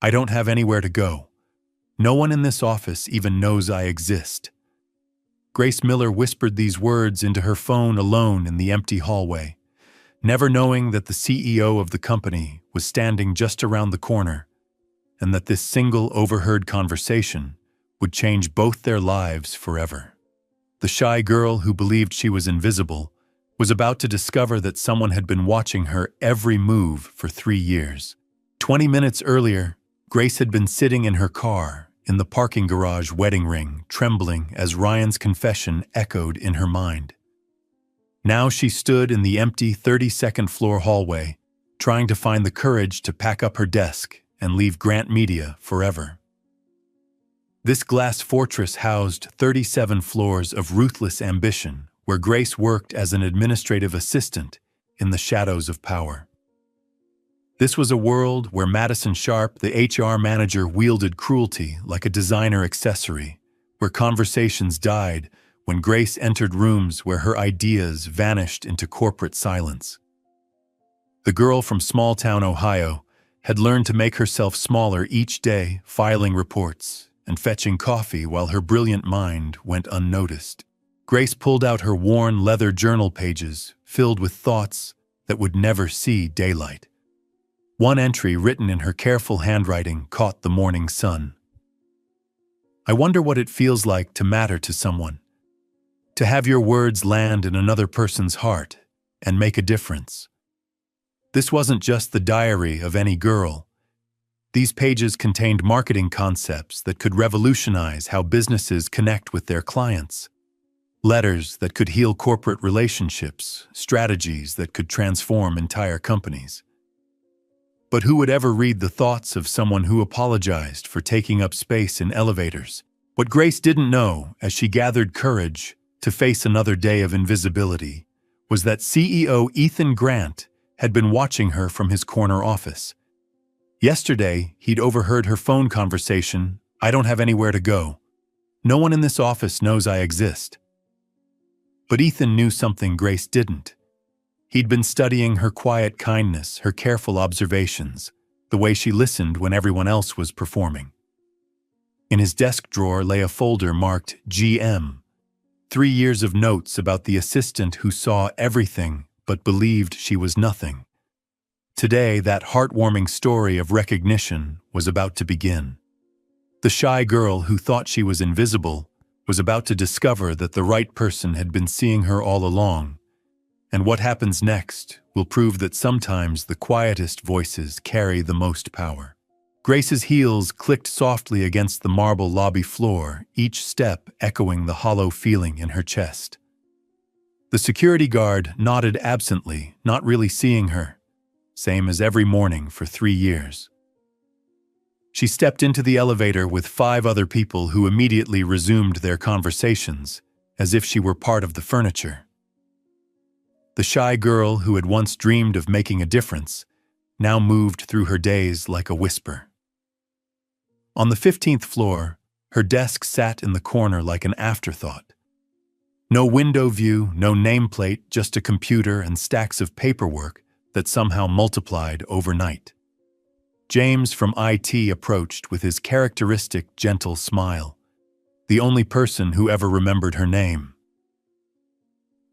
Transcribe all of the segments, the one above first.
I don't have anywhere to go. No one in this office even knows I exist." Grace Miller whispered these words into her phone alone in the empty hallway, never knowing that the CEO of the company was standing just around the corner, and that this single overheard conversation would change both their lives forever. The shy girl who believed she was invisible was about to discover that someone had been watching her every move for 3 years. 20 minutes earlier, Grace had been sitting in her car in the parking garage wedding ring, trembling as Ryan's confession echoed in her mind. Now she stood in the empty 32nd floor hallway, trying to find the courage to pack up her desk and leave Grant Media forever. This glass fortress housed 37 floors of ruthless ambition, where Grace worked as an administrative assistant in the shadows of power. This was a world where Madison Sharp, the HR manager, wielded cruelty like a designer accessory, where conversations died when Grace entered rooms where her ideas vanished into corporate silence. The girl from small-town Ohio had learned to make herself smaller each day, filing reports and fetching coffee while her brilliant mind went unnoticed. Grace pulled out her worn leather journal pages filled with thoughts that would never see daylight. One entry written in her careful handwriting caught the morning sun. "I wonder what it feels like to matter to someone, to have your words land in another person's heart and make a difference." This wasn't just the diary of any girl. These pages contained marketing concepts that could revolutionize how businesses connect with their clients. Letters that could heal corporate relationships, strategies that could transform entire companies. But who would ever read the thoughts of someone who apologized for taking up space in elevators? What Grace didn't know, as she gathered courage to face another day of invisibility, was that CEO Ethan Grant had been watching her from his corner office. Yesterday, he'd overheard her phone conversation, "I don't have anywhere to go. No one in this office knows I exist." But Ethan knew something Grace didn't. He'd been studying her quiet kindness, her careful observations, the way she listened when everyone else was performing. In his desk drawer lay a folder marked GM, 3 years of notes about the assistant who saw everything but believed she was nothing. Today, that heartwarming story of recognition was about to begin. The shy girl who thought she was invisible was about to discover that the right person had been seeing her all along. And what happens next will prove that sometimes the quietest voices carry the most power. Grace's heels clicked softly against the marble lobby floor, each step echoing the hollow feeling in her chest. The security guard nodded absently, not really seeing her, same as every morning for 3 years. She stepped into the elevator with 5 other people who immediately resumed their conversations, as if she were part of the furniture. The shy girl who had once dreamed of making a difference now moved through her days like a whisper. On the 15th floor, her desk sat in the corner like an afterthought. No window view, no nameplate, just a computer and stacks of paperwork that somehow multiplied overnight. James from IT approached with his characteristic gentle smile, the only person who ever remembered her name.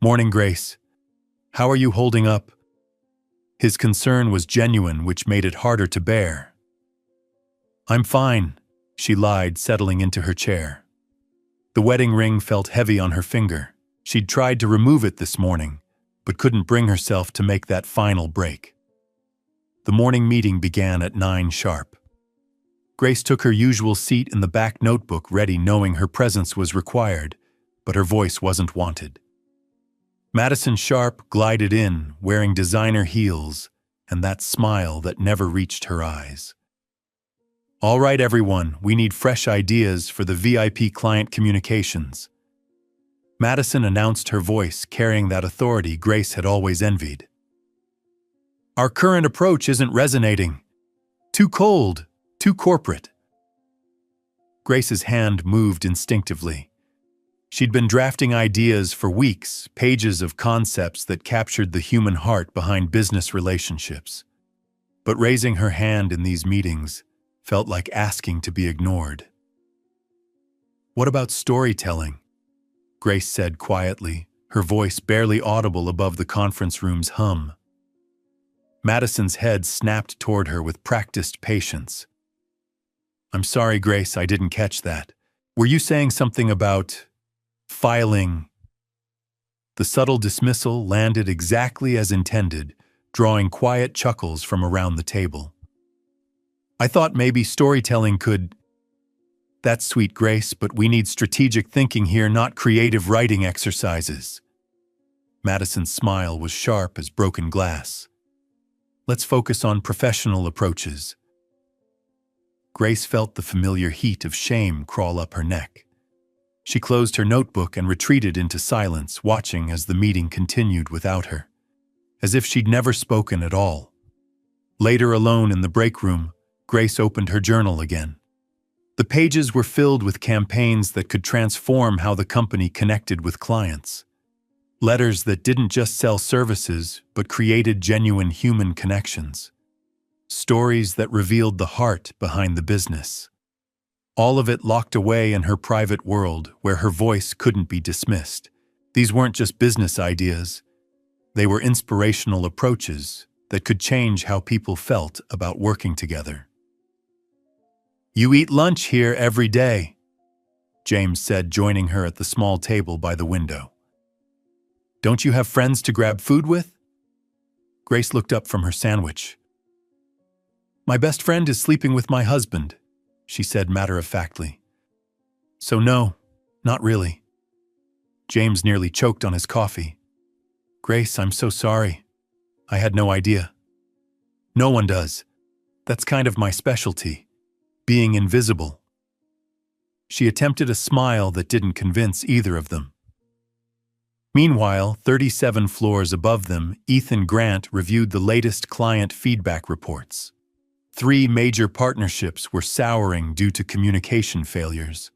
"Morning, Grace. How are you holding up?" His concern was genuine, which made it harder to bear. "I'm fine," she lied, settling into her chair. The wedding ring felt heavy on her finger. She'd tried to remove it this morning, but couldn't bring herself to make that final break. The morning meeting began at 9 sharp. Grace took her usual seat in the back notebook ready, knowing her presence was required, but her voice wasn't wanted. Madison Sharp glided in, wearing designer heels and that smile that never reached her eyes. "All right, everyone, we need fresh ideas for the VIP client communications." Madison announced, her voice carrying that authority Grace had always envied. "Our current approach isn't resonating. Too cold, too corporate." Grace's hand moved instinctively. She'd been drafting ideas for weeks, pages of concepts that captured the human heart behind business relationships. But raising her hand in these meetings felt like asking to be ignored. "What about storytelling?" Grace said quietly, her voice barely audible above the conference room's hum. Madison's head snapped toward her with practiced patience. "I'm sorry, Grace, I didn't catch that. Were you saying something about filing?" The subtle dismissal landed exactly as intended, drawing quiet chuckles from around the table. "I thought maybe storytelling could—" "That's sweet, Grace, but we need strategic thinking here, not creative writing exercises." Madison's smile was sharp as broken glass. "Let's focus on professional approaches." Grace felt the familiar heat of shame crawl up her neck. She closed her notebook and retreated into silence, watching as the meeting continued without her, as if she'd never spoken at all. Later, alone in the break room, Grace opened her journal again. The pages were filled with campaigns that could transform how the company connected with clients. Letters that didn't just sell services, but created genuine human connections. Stories that revealed the heart behind the business. All of it locked away in her private world where her voice couldn't be dismissed. These weren't just business ideas. They were inspirational approaches that could change how people felt about working together. "You eat lunch here every day," James said, joining her at the small table by the window. "Don't you have friends to grab food with?" Grace looked up from her sandwich. "My best friend is sleeping with my husband," she said matter-of-factly. "So no, not really." James nearly choked on his coffee. "Grace, I'm so sorry. I had no idea." "No one does. That's kind of my specialty, being invisible." She attempted a smile that didn't convince either of them. Meanwhile, 37 floors above them, Ethan Grant reviewed the latest client feedback reports. 3 major partnerships were souring due to communication failures.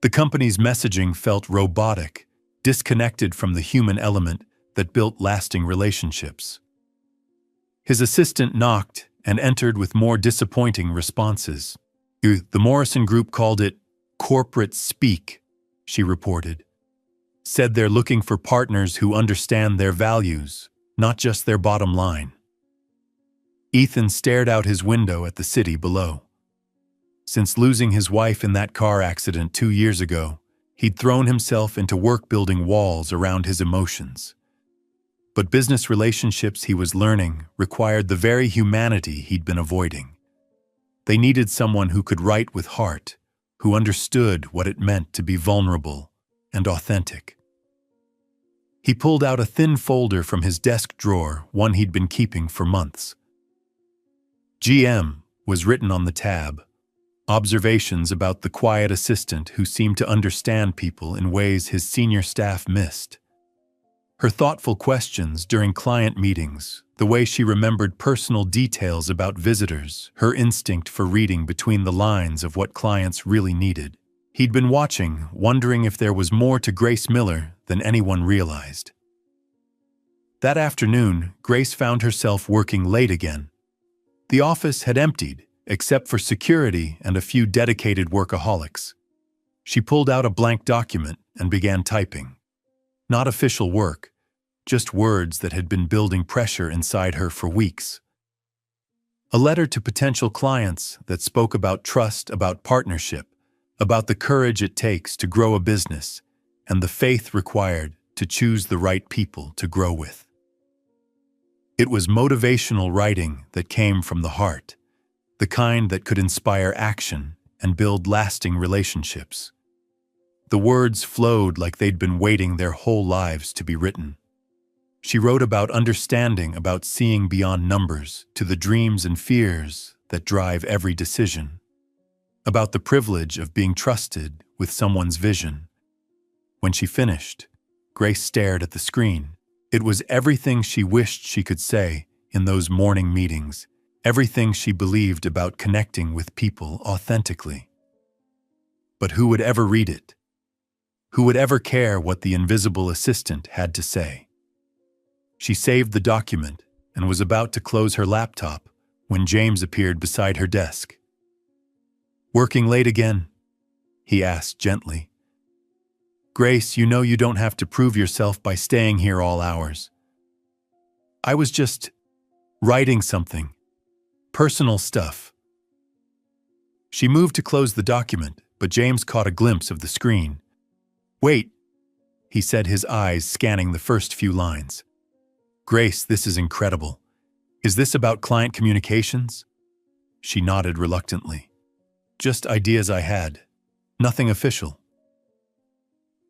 The company's messaging felt robotic, disconnected from the human element that built lasting relationships. His assistant knocked and entered with more disappointing responses. "The Morrison Group called it corporate speak," she reported. "Said they're looking for partners who understand their values, not just their bottom line." Ethan stared out his window at the city below. Since losing his wife in that car accident 2 years ago, he'd thrown himself into work building walls around his emotions. But business relationships he was learning required the very humanity he'd been avoiding. They needed someone who could write with heart, who understood what it meant to be vulnerable and authentic. He pulled out a thin folder from his desk drawer, one he'd been keeping for months. GM was written on the tab, observations about the quiet assistant who seemed to understand people in ways his senior staff missed. Her thoughtful questions during client meetings, the way she remembered personal details about visitors, her instinct for reading between the lines of what clients really needed. He'd been watching, wondering if there was more to Grace Miller than anyone realized. That afternoon, Grace found herself working late again. The office had emptied, except for security and a few dedicated workaholics. She pulled out a blank document and began typing. Not official work, just words that had been building pressure inside her for weeks. A letter to potential clients that spoke about trust, about partnership, about the courage it takes to grow a business, and the faith required to choose the right people to grow with. It was motivational writing that came from the heart, the kind that could inspire action and build lasting relationships. The words flowed like they'd been waiting their whole lives to be written. She wrote about understanding, about seeing beyond numbers to the dreams and fears that drive every decision, about the privilege of being trusted with someone's vision. When she finished, Grace stared at the screen. It was everything she wished she could say in those morning meetings, everything she believed about connecting with people authentically. But who would ever read it? Who would ever care what the invisible assistant had to say? She saved the document and was about to close her laptop when James appeared beside her desk. Working late again? He asked gently. Grace, you know you don't have to prove yourself by staying here all hours. I was just writing something. Personal stuff. She moved to close the document, but James caught a glimpse of the screen. Wait, he said, his eyes scanning the first few lines. Grace, this is incredible. Is this about client communications? She nodded reluctantly. Just ideas I had. Nothing official.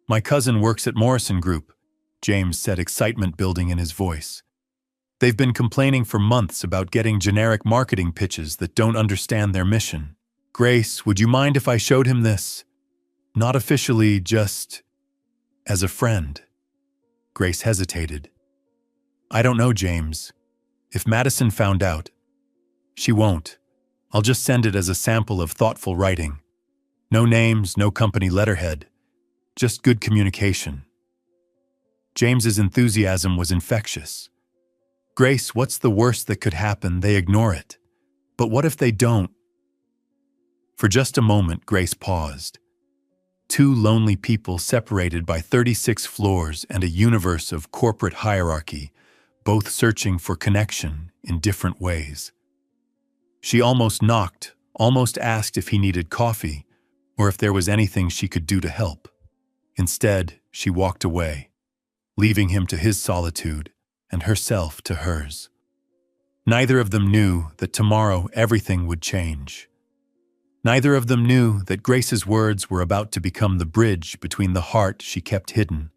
My cousin works at Morrison Group, James said, excitement building in his voice. They've been complaining for months about getting generic marketing pitches that don't understand their mission. Grace, would you mind if I showed him this? Not officially, just as a friend. Grace hesitated. I don't know, James. If Madison found out, she won't. I'll just send it as a sample of thoughtful writing. No names, no company letterhead. Just good communication. James's enthusiasm was infectious. Grace, what's the worst that could happen? They ignore it. But what if they don't? For just a moment, Grace paused. Two lonely people separated by 36 floors and a universe of corporate hierarchy, both searching for connection in different ways. She almost knocked, almost asked if he needed coffee or if there was anything she could do to help. Instead, she walked away, leaving him to his solitude and herself to hers. Neither of them knew that tomorrow everything would change. Neither of them knew that Grace's words were about to become the bridge between the heart she kept hidden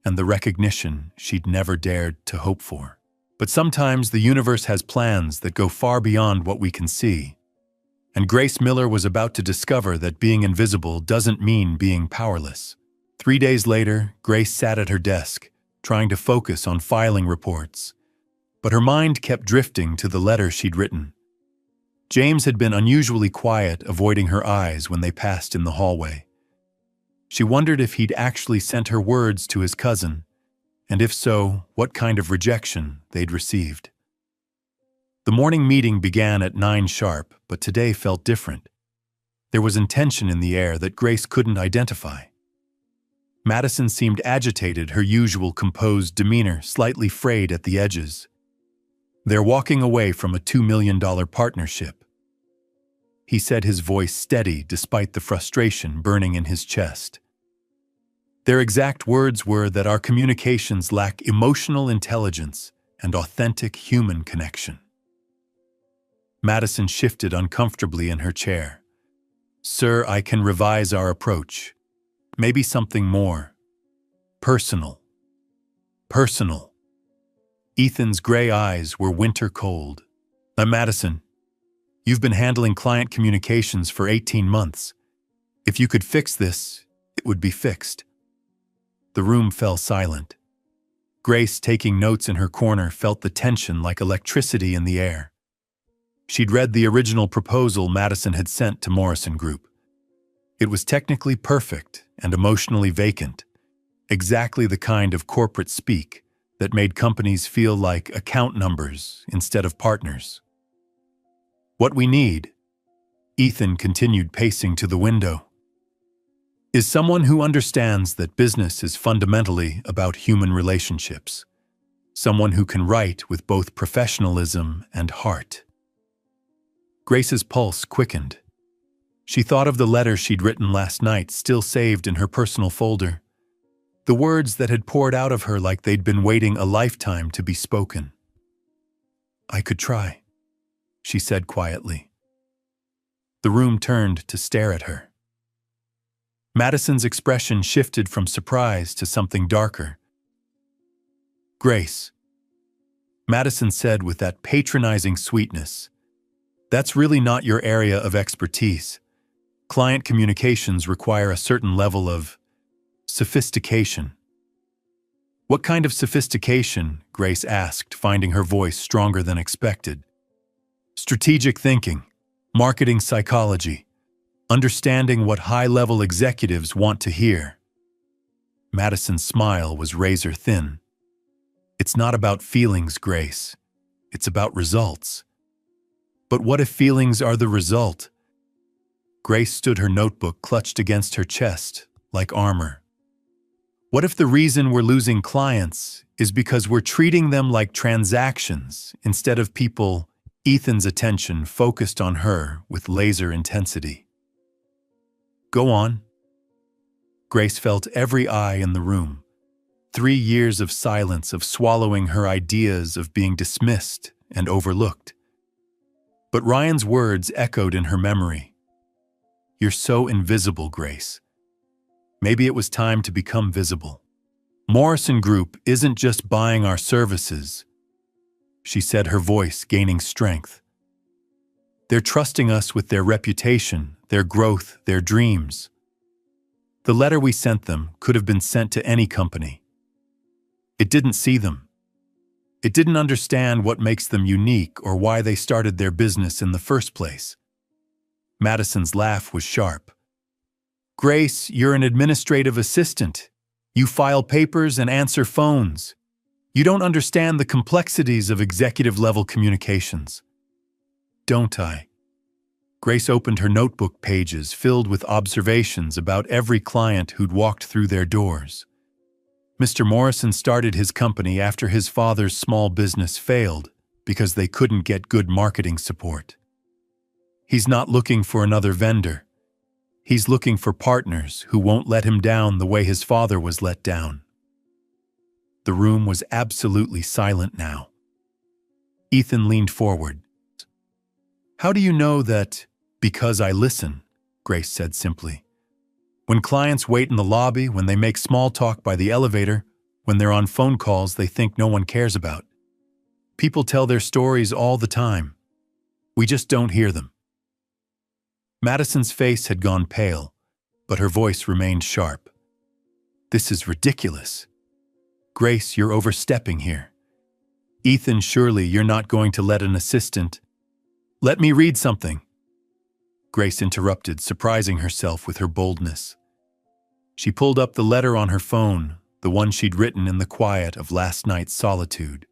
and the recognition she'd never dared to hope for. But sometimes the universe has plans that go far beyond what we can see. And Grace Miller was about to discover that being invisible doesn't mean being powerless. 3 days later, Grace sat at her desk, trying to focus on filing reports. But her mind kept drifting to the letter she'd written. James had been unusually quiet, avoiding her eyes when they passed in the hallway. She wondered if he'd actually sent her words to his cousin, and if so, what kind of rejection they'd received. The morning meeting began at 9 sharp, but today felt different. There was intention in the air that Grace couldn't identify. Madison seemed agitated, her usual composed demeanor slightly frayed at the edges. They're walking away from a $2 million partnership. He said, his voice steady despite the frustration burning in his chest. Their exact words were that our communications lack emotional intelligence and authentic human connection. Madison shifted uncomfortably in her chair. Sir, I can revise our approach. Maybe something more personal. Personal. Ethan's gray eyes were winter cold. Madison, you've been handling client communications for 18 months. If you could fix this, it would be fixed. The room fell silent. Grace, taking notes in her corner, felt the tension like electricity in the air. She'd read the original proposal Madison had sent to Morrison Group. It was technically perfect and emotionally vacant, exactly the kind of corporate speak that made companies feel like account numbers instead of partners. What we need, Ethan continued pacing to the window, is someone who understands that business is fundamentally about human relationships, someone who can write with both professionalism and heart. Grace's pulse quickened. She thought of the letter she'd written last night, still saved in her personal folder. The words that had poured out of her like they'd been waiting a lifetime to be spoken. I could try, she said quietly. The room turned to stare at her. Madison's expression shifted from surprise to something darker. Grace, Madison said with that patronizing sweetness, that's really not your area of expertise. Client communications require a certain level of sophistication. What kind of sophistication? Grace asked, finding her voice stronger than expected. Strategic thinking, marketing psychology, understanding what high-level executives want to hear. Madison's smile was razor thin. It's not about feelings, Grace. It's about results. But what if feelings are the result? Grace stood, her notebook clutched against her chest, like armor. What if the reason we're losing clients is because we're treating them like transactions instead of people? Ethan's attention focused on her with laser intensity. Go on. Grace felt every eye in the room. 3 years of silence, of swallowing her ideas, of being dismissed and overlooked. But Ryan's words echoed in her memory. You're so invisible, Grace. Maybe it was time to become visible. Morrison Group isn't just buying our services, she said, her voice gaining strength. They're trusting us with their reputation, their growth, their dreams. The letter we sent them could have been sent to any company. It didn't see them. It didn't understand what makes them unique or why they started their business in the first place. Madison's laugh was sharp. Grace, you're an administrative assistant. You file papers and answer phones. You don't understand the complexities of executive-level communications. Don't I? Grace opened her notebook pages filled with observations about every client who'd walked through their doors. Mr. Morrison started his company after his father's small business failed because they couldn't get good marketing support. He's not looking for another vendor. He's looking for partners who won't let him down the way his father was let down. The room was absolutely silent now. Ethan leaned forward. How do you know that? Because I listen, Grace said simply. When clients wait in the lobby, when they make small talk by the elevator, when they're on phone calls they think no one cares about. People tell their stories all the time. We just don't hear them. Madison's face had gone pale, but her voice remained sharp. This is ridiculous. Grace, you're overstepping here. Ethan, surely you're not going to let an assistant... Let me read something. Grace interrupted, surprising herself with her boldness. She pulled up the letter on her phone, the one she'd written in the quiet of last night's solitude.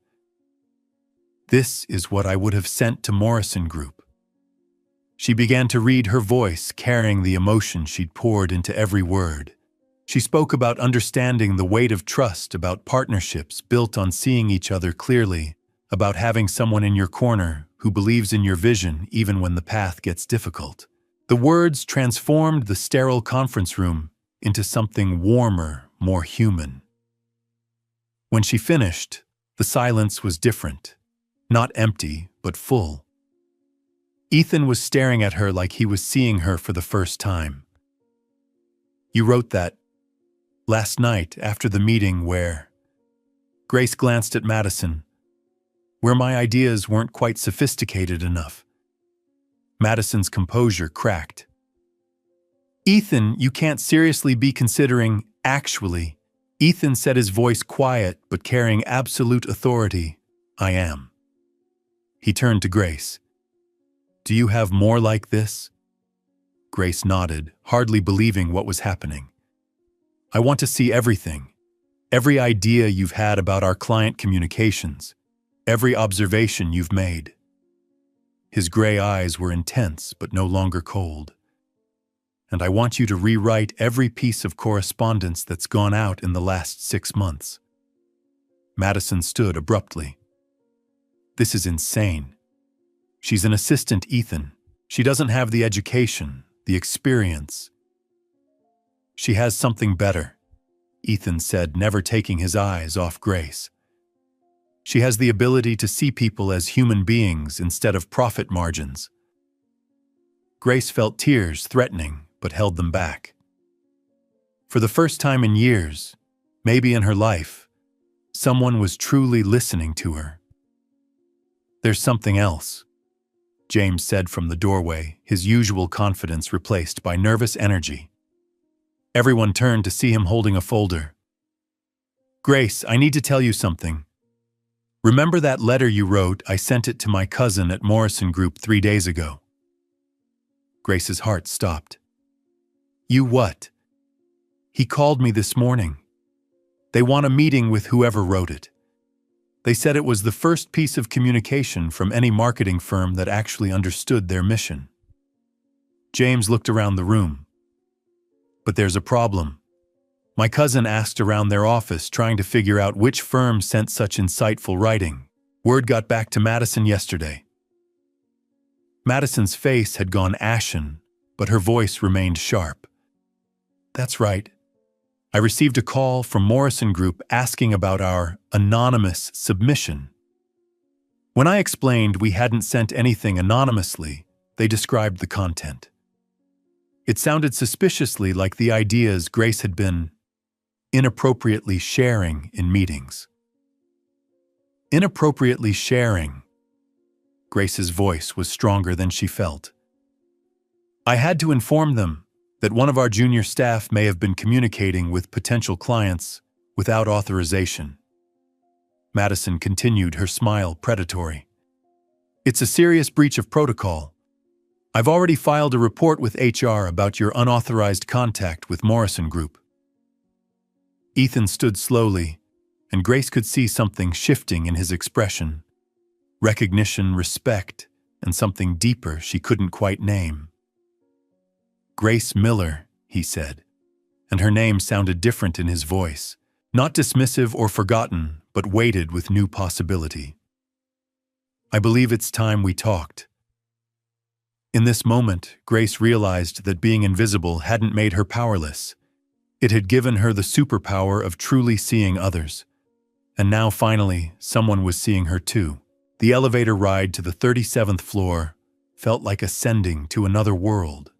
This is what I would have sent to Morrison Group. She began to read, her voice carrying the emotion she'd poured into every word. She spoke about understanding the weight of trust, about partnerships built on seeing each other clearly, about having someone in your corner who believes in your vision even when the path gets difficult. The words transformed the sterile conference room into something warmer, more human. When she finished, the silence was different, not empty, but full. Ethan was staring at her like he was seeing her for the first time. You wrote that last night after the meeting where... Grace glanced at Madison. Where my ideas weren't quite sophisticated enough. Madison's composure cracked. Ethan, you can't seriously be considering, actually. Ethan said, his voice quiet but carrying absolute authority. I am. He turned to Grace. Do you have more like this? Grace nodded, hardly believing what was happening. I want to see everything. Every idea you've had about our client communications. Every observation you've made. His gray eyes were intense but no longer cold. And I want you to rewrite every piece of correspondence that's gone out in the last 6 months. Madison stood abruptly. This is insane. She's an assistant, Ethan. She doesn't have the education, the experience. She has something better, Ethan said, never taking his eyes off Grace. She has the ability to see people as human beings instead of profit margins. Grace felt tears threatening, but held them back. For the first time in years, maybe in her life, someone was truly listening to her. There's something else, James said from the doorway, his usual confidence replaced by nervous energy. Everyone turned to see him holding a folder. Grace, I need to tell you something. Remember that letter you wrote? I sent it to my cousin at Morrison Group 3 days ago. Grace's heart stopped. You what? He called me this morning. They want a meeting with whoever wrote it. They said it was the first piece of communication from any marketing firm that actually understood their mission. James looked around the room. But there's a problem. My cousin asked around their office, trying to figure out which firm sent such insightful writing. Word got back to Madison yesterday. Madison's face had gone ashen, but her voice remained sharp. That's right. I received a call from Morrison Group asking about our anonymous submission. When I explained we hadn't sent anything anonymously, they described the content. It sounded suspiciously like the ideas Grace had been inappropriately sharing in meetings. Inappropriately sharing. Grace's voice was stronger than she felt. I had to inform them that one of our junior staff may have been communicating with potential clients without authorization. Madison continued, her smile predatory. It's a serious breach of protocol. I've already filed a report with HR about your unauthorized contact with Morrison Group. Ethan stood slowly, and Grace could see something shifting in his expression. Recognition, respect, and something deeper she couldn't quite name. Grace Miller, he said, and her name sounded different in his voice, not dismissive or forgotten, but weighted with new possibility. I believe it's time we talked. In this moment, Grace realized that being invisible hadn't made her powerless. It had given her the superpower of truly seeing others. And now, finally, someone was seeing her too. The elevator ride to the 37th floor felt like ascending to another world.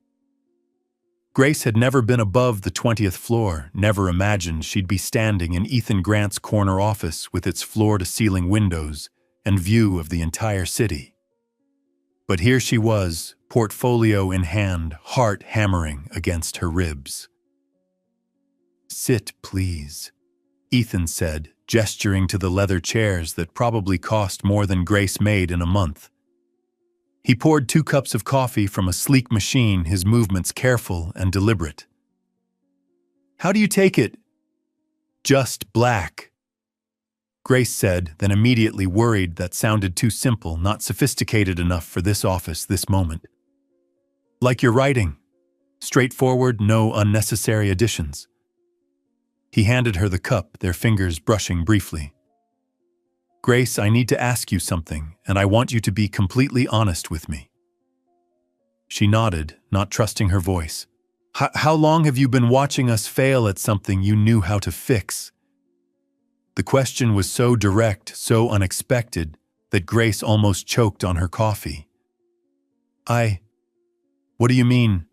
Grace had never been above the 20th floor, never imagined she'd be standing in Ethan Grant's corner office with its floor-to-ceiling windows and view of the entire city. But here she was, portfolio in hand, heart hammering against her ribs. Sit, please, Ethan said, gesturing to the leather chairs that probably cost more than Grace made in a month. He poured 2 cups of coffee from a sleek machine, his movements careful and deliberate. How do you take it? Just black, Grace said, then immediately worried that sounded too simple, not sophisticated enough for this office, this moment. Like your writing. Straightforward, no unnecessary additions. He handed her the cup, their fingers brushing briefly. Grace, I need to ask you something, and I want you to be completely honest with me. She nodded, not trusting her voice. How long have you been watching us fail at something you knew how to fix? The question was so direct, so unexpected, that Grace almost choked on her coffee. What do you mean?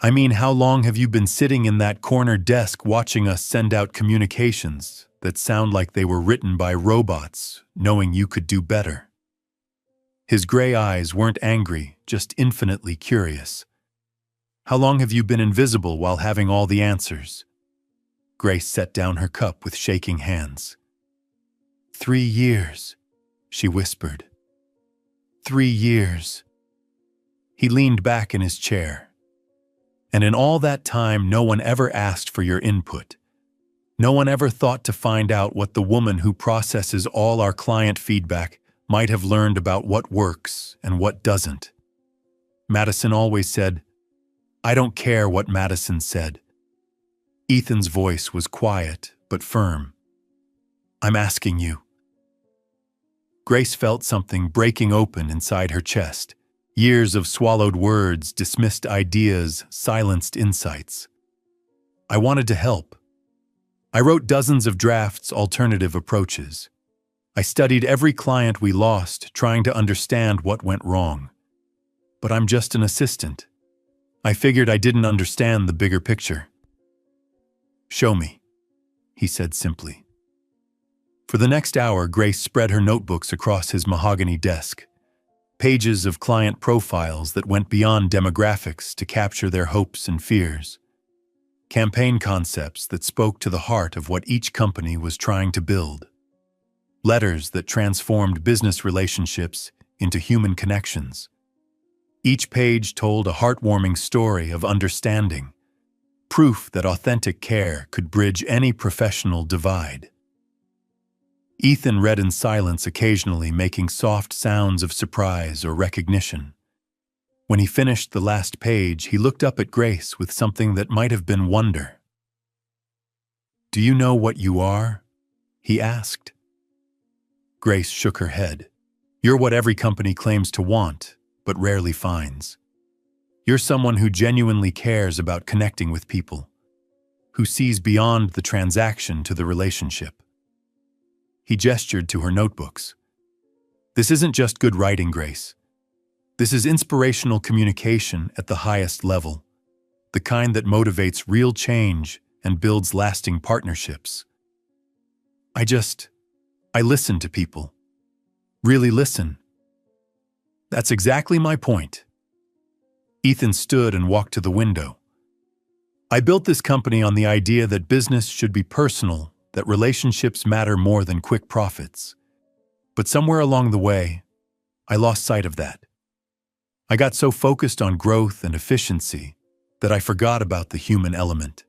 I mean, how long have you been sitting in that corner desk watching us send out communications that sound like they were written by robots, knowing you could do better? His gray eyes weren't angry, just infinitely curious. How long have you been invisible while having all the answers? Grace set down her cup with shaking hands. 3 years, she whispered. 3 years. He leaned back in his chair. And in all that time, no one ever asked for your input. No one ever thought to find out what the woman who processes all our client feedback might have learned about what works and what doesn't. Madison always said, I don't care what Madison said. Ethan's voice was quiet but firm. I'm asking you. Grace felt something breaking open inside her chest. Years of swallowed words, dismissed ideas, silenced insights. I wanted to help. I wrote dozens of drafts, alternative approaches. I studied every client we lost, trying to understand what went wrong. But I'm just an assistant. I figured I didn't understand the bigger picture. Show me, he said simply. For the next hour, Grace spread her notebooks across his mahogany desk. Pages of client profiles that went beyond demographics to capture their hopes and fears. Campaign concepts that spoke to the heart of what each company was trying to build. Letters that transformed business relationships into human connections. Each page told a heartwarming story of understanding, proof that authentic care could bridge any professional divide. Ethan read in silence, occasionally making soft sounds of surprise or recognition. When he finished the last page, he looked up at Grace with something that might have been wonder. "Do you know what you are?" he asked. Grace shook her head. "You're what every company claims to want, but rarely finds. You're someone who genuinely cares about connecting with people, who sees beyond the transaction to the relationship." He gestured to her notebooks. "This isn't just good writing, Grace. This is inspirational communication at the highest level, the kind that motivates real change and builds lasting partnerships. I listen to people. Really listen." "That's exactly my point." Ethan stood and walked to the window. "I built this company on the idea that business should be personal, that relationships matter more than quick profits. But somewhere along the way, I lost sight of that. I got so focused on growth and efficiency that I forgot about the human element."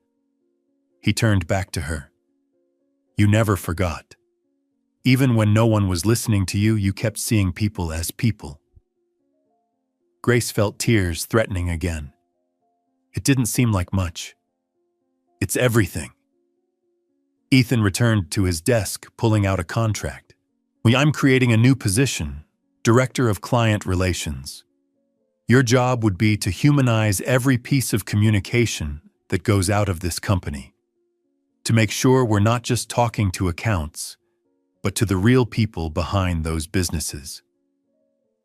He turned back to her. "You never forgot. Even when no one was listening to you, you kept seeing people as people." Grace felt tears threatening again. "It didn't seem like much. It's everything." Ethan returned to his desk, pulling out a contract. "I'm creating a new position, Director of Client Relations. Your job would be to humanize every piece of communication that goes out of this company, to make sure we're not just talking to accounts, but to the real people behind those businesses."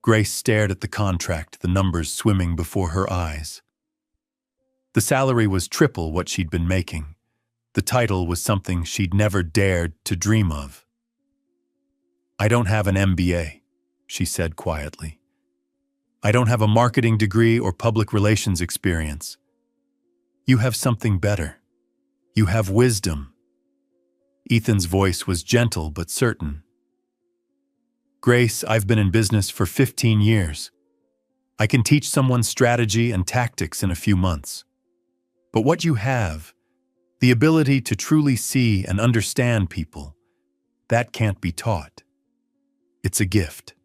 Grace stared at the contract, the numbers swimming before her eyes. The salary was triple what she'd been making. The title was something she'd never dared to dream of. "I don't have an MBA," she said quietly. "I don't have a marketing degree or public relations experience. You have something better. You have wisdom." Ethan's voice was gentle but certain. "Grace, I've been in business for 15 years. I can teach someone strategy and tactics in a few months. But what you have, the ability to truly see and understand people, that can't be taught. It's a gift."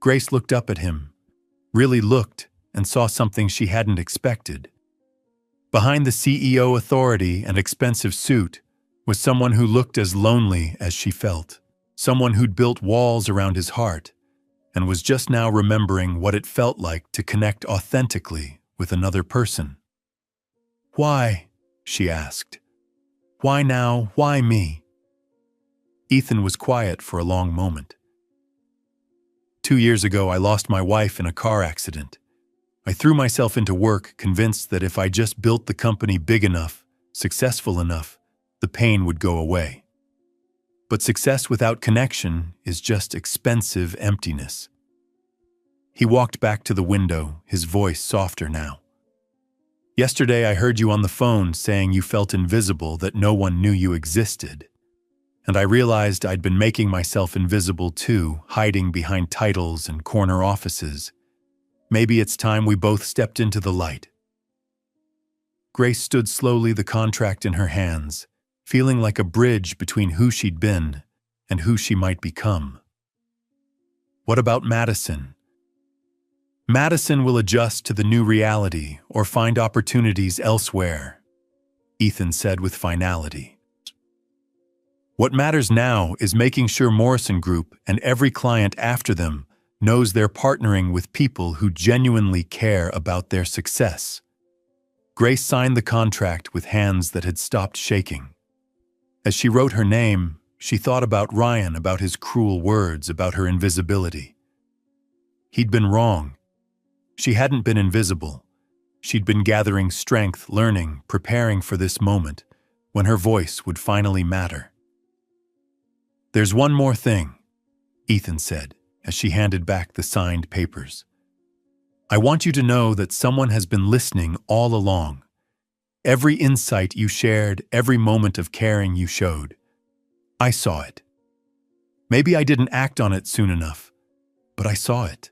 Grace looked up at him, really looked, and saw something she hadn't expected. Behind the CEO authority and expensive suit was someone who looked as lonely as she felt, someone who'd built walls around his heart and was just now remembering what it felt like to connect authentically with another person. "Why?" she asked. "Why now? Why me?" Ethan was quiet for a long moment. 2 years ago, I lost my wife in a car accident. I threw myself into work, convinced that if I just built the company big enough, successful enough, the pain would go away. But success without connection is just expensive emptiness." He walked back to the window, his voice softer now. "Yesterday I heard you on the phone saying you felt invisible, that no one knew you existed. And I realized I'd been making myself invisible too, hiding behind titles and corner offices. Maybe it's time we both stepped into the light." Grace stood slowly, the contract in her hands, feeling like a bridge between who she'd been and who she might become. "What about Madison?" "Madison will adjust to the new reality or find opportunities elsewhere," Ethan said with finality. "What matters now is making sure Morrison Group and every client after them knows they're partnering with people who genuinely care about their success." Grace signed the contract with hands that had stopped shaking. As she wrote her name, she thought about Ryan, about his cruel words, about her invisibility. He'd been wrong. She hadn't been invisible. She'd been gathering strength, learning, preparing for this moment, when her voice would finally matter. "There's one more thing," Ethan said, as she handed back the signed papers. "I want you to know that someone has been listening all along. Every insight you shared, every moment of caring you showed. I saw it. Maybe I didn't act on it soon enough, but I saw it."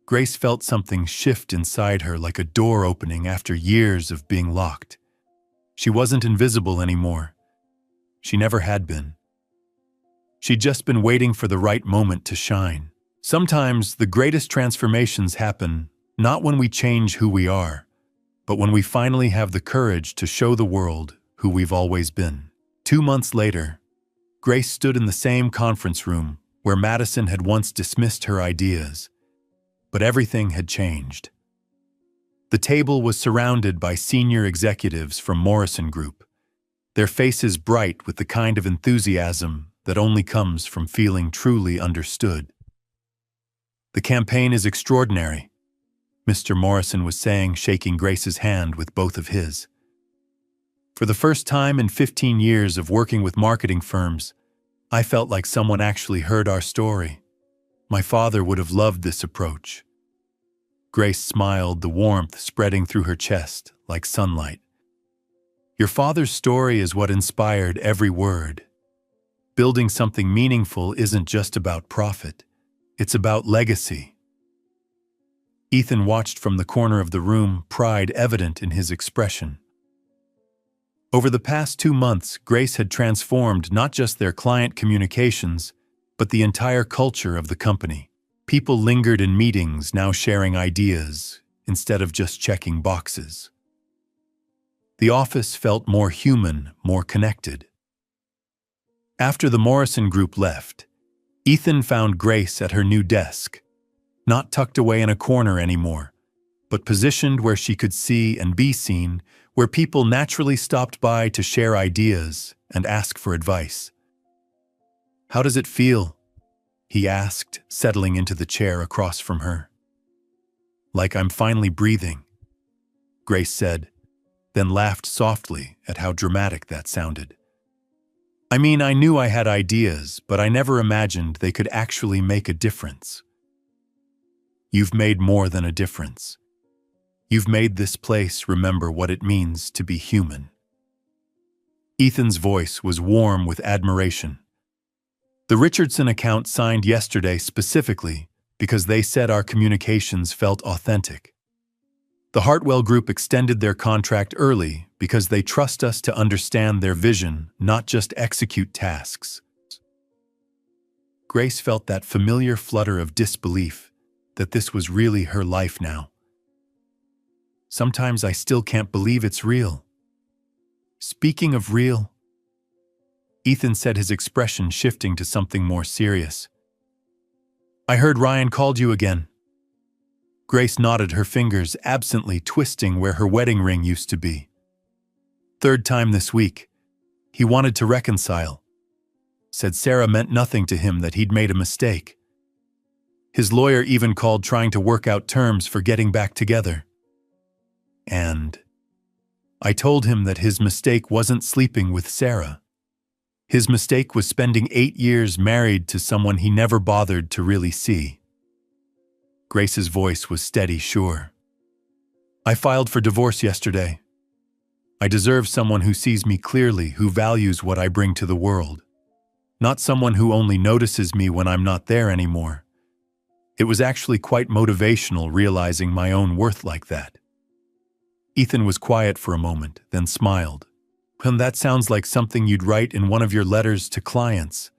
Grace felt something shift inside her, like a door opening after years of being locked. She wasn't invisible anymore. She never had been. She'd just been waiting for the right moment to shine. Sometimes the greatest transformations happen not when we change who we are, but when we finally have the courage to show the world who we've always been. 2 months later, Grace stood in the same conference room where Madison had once dismissed her ideas, but everything had changed. The table was surrounded by senior executives from Morrison Group, their faces bright with the kind of enthusiasm that only comes from feeling truly understood. "The campaign is extraordinary," Mr. Morrison was saying, shaking Grace's hand with both of his. "For the first time in 15 years of working with marketing firms, I felt like someone actually heard our story. My father would have loved this approach." Grace smiled, the warmth spreading through her chest like sunlight. "Your father's story is what inspired every word. Building something meaningful isn't just about profit. It's about legacy." Ethan watched from the corner of the room, pride evident in his expression. Over the past 2 months, Grace had transformed not just their client communications, but the entire culture of the company. People lingered in meetings, now sharing ideas, instead of just checking boxes. The office felt more human, more connected. After the Morrison Group left, Ethan found Grace at her new desk, not tucked away in a corner anymore, but positioned where she could see and be seen, where people naturally stopped by to share ideas and ask for advice. "How does it feel?" he asked, settling into the chair across from her. "Like I'm finally breathing," Grace said, then laughed softly at how dramatic that sounded. "I mean, I knew I had ideas, but I never imagined they could actually make a difference." "You've made more than a difference. You've made this place remember what it means to be human." Ethan's voice was warm with admiration. "The Richardson account signed yesterday specifically because they said our communications felt authentic. The Hartwell Group extended their contract early because they trust us to understand their vision, not just execute tasks." Grace felt that familiar flutter of disbelief that this was really her life now. "Sometimes I still can't believe it's real." "Speaking of real," Ethan said, his expression shifting to something more serious. "I heard Ryan called you again." Grace nodded, her fingers absently twisting where her wedding ring used to be. "Third time this week. He wanted to reconcile. Said Sarah meant nothing to him, that he'd made a mistake. His lawyer even called trying to work out terms for getting back together. And I told him that his mistake wasn't sleeping with Sarah. His mistake was spending 8 years married to someone he never bothered to really see." Grace's voice was steady, sure. "I filed for divorce yesterday. I deserve someone who sees me clearly, who values what I bring to the world. Not someone who only notices me when I'm not there anymore. It was actually quite motivational realizing my own worth like that." Ethan was quiet for a moment, then smiled. "And that sounds like something you'd write in one of your letters to clients.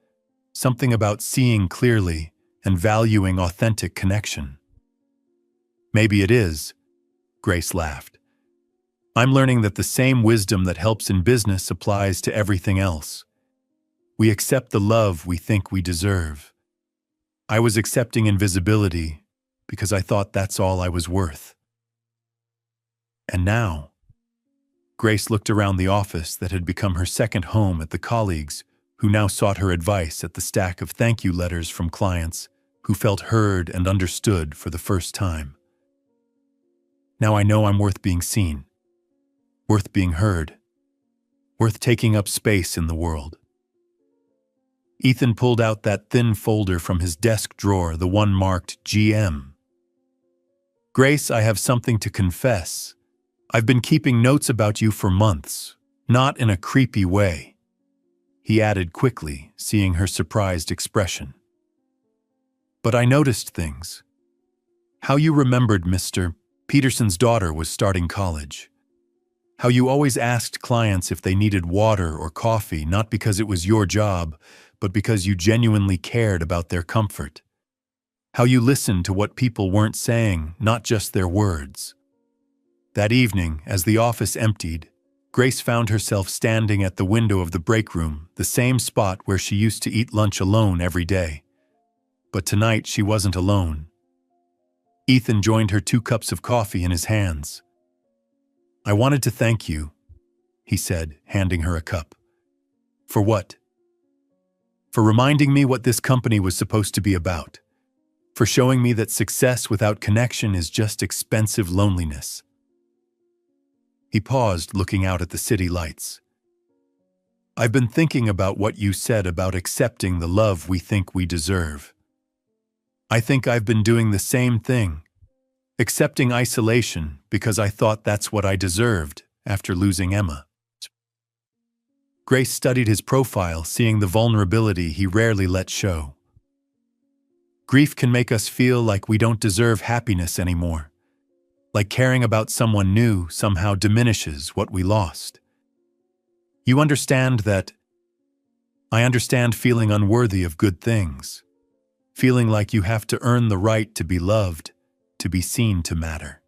Something about seeing clearly and valuing authentic connection." "Maybe it is," Grace laughed. "I'm learning that the same wisdom that helps in business applies to everything else. We accept the love we think we deserve. I was accepting invisibility because I thought that's all I was worth. And now," Grace looked around the office that had become her second home at the colleagues who now sought her advice, at the stack of thank you letters from clients who felt heard and understood for the first time. "Now I know I'm worth being seen, worth being heard, worth taking up space in the world." Ethan pulled out that thin folder from his desk drawer, the one marked GM. "Grace, I have something to confess. I've been keeping notes about you for months, not in a creepy way," he added quickly, seeing her surprised expression. "But I noticed things. How you remembered Mr. Peterson's daughter was starting college. How you always asked clients if they needed water or coffee, not because it was your job, but because you genuinely cared about their comfort. How you listened to what people weren't saying, not just their words. That evening, as the office emptied, Grace found herself standing at the window of the break room, the same spot where she used to eat lunch alone every day. But tonight she wasn't alone. Ethan joined her 2 cups of coffee in his hands. "I wanted to thank you," he said, handing her a cup. "For what?" "For reminding me what this company was supposed to be about. For showing me that success without connection is just expensive loneliness." He paused, looking out at the city lights. "I've been thinking about what you said about accepting the love we think we deserve. I think I've been doing the same thing, accepting isolation because I thought that's what I deserved after losing Emma." Grace studied his profile, seeing the vulnerability he rarely let show. Grief can make us feel like we don't deserve happiness anymore, like caring about someone new somehow diminishes what we lost. "You understand that?" "I understand feeling unworthy of good things, feeling like you have to earn the right to be loved, to be seen to matter."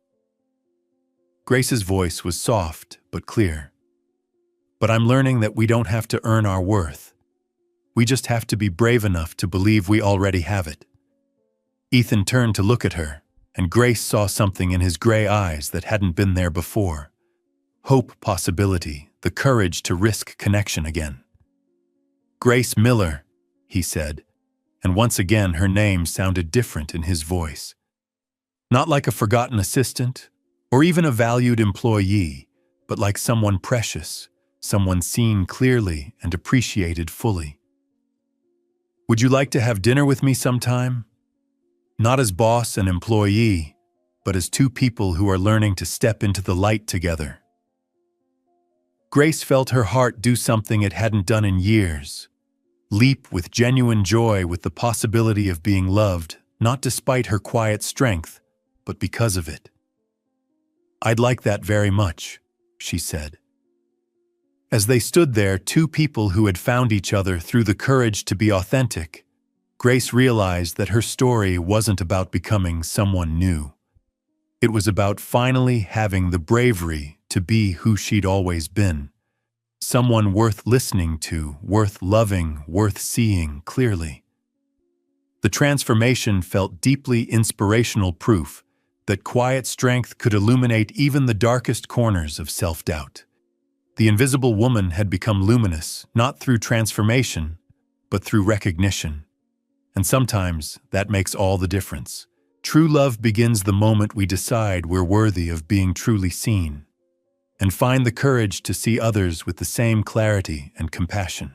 Grace's voice was soft but clear. "But I'm learning that we don't have to earn our worth. We just have to be brave enough to believe we already have it." Ethan turned to look at her, and Grace saw something in his gray eyes that hadn't been there before. Hope, possibility, the courage to risk connection again. "Grace Miller," he said, and once again her name sounded different in his voice. Not like a forgotten assistant, or even a valued employee, but like someone precious, someone seen clearly and appreciated fully. "Would you like to have dinner with me sometime? Not as boss and employee, but as 2 people who are learning to step into the light together." Grace felt her heart do something it hadn't done in years. Leap with genuine joy with the possibility of being loved, not despite her quiet strength, but because of it. "I'd like that very much," she said. As they stood there, 2 people who had found each other through the courage to be authentic, Grace realized that her story wasn't about becoming someone new. It was about finally having the bravery to be who she'd always been. Someone worth listening to, worth loving, worth seeing clearly. The transformation felt deeply inspirational proof that quiet strength could illuminate even the darkest corners of self-doubt. The invisible woman had become luminous, not through transformation, but through recognition. And sometimes that makes all the difference. True love begins the moment we decide we're worthy of being truly seen, and find the courage to see others with the same clarity and compassion.